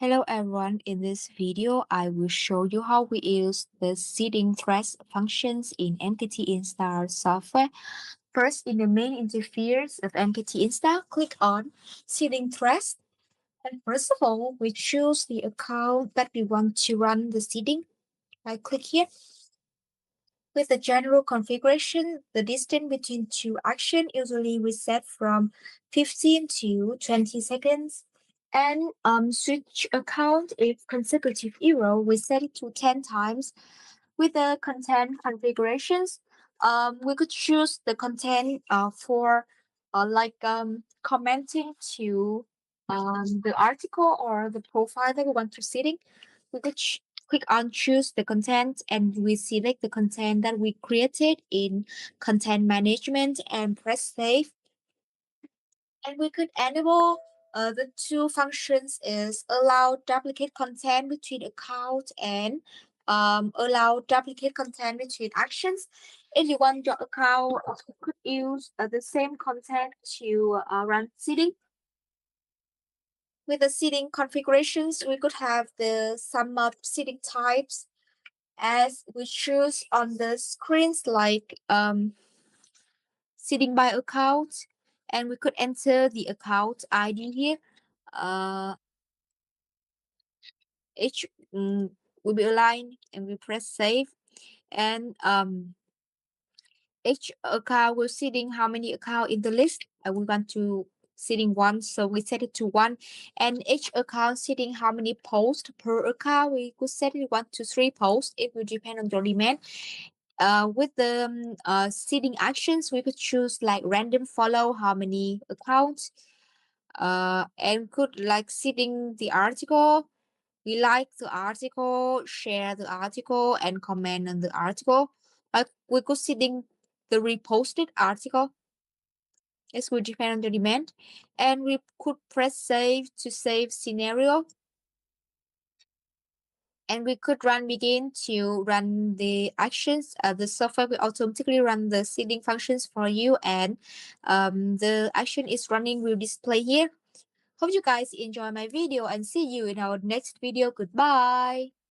Hello everyone, in this video I will show you how we use the seeding threads functions in MKT Insta software. First, in the main interface of MKT Insta, click on seeding threads. And first of all, we choose the account that we want to run the seeding. I click here. With the general configuration, the distance between two actions usually we set from 15 to 20 seconds. And switch account if consecutive error, we set it to 10 times. With the content configurations, we could choose the content for commenting to the article or the profile that we want to setting. We could click on choose the content and we select the content that we created in content management and press save. And we could enable the two functions is allow duplicate content between account and allow duplicate content between actions. If you want your account, you could use the same content to run seeding. With the seeding configurations, we could have the sum of seeding types as we choose on the screens like seeding by account, and we could enter the account ID here. Each will be aligned and we press save, and each account will seeding how many account in the list. We want to seeding one, so we set it to one, and each account seeding how many posts per account. We could set it 1 to 3 posts. It will depend on your demand. With the seeding actions, we could choose like random follow how many accounts, and could like seeding the article. We like the article, share the article, and comment on the article. Like we could seeding the reposted article. It will depend on the demand, and we could press save to save scenario. And we could run begin to run the actions. The software will automatically run the seeding functions for you, and the action is running will display here. Hope you guys enjoy my video and see you in our next video. Goodbye.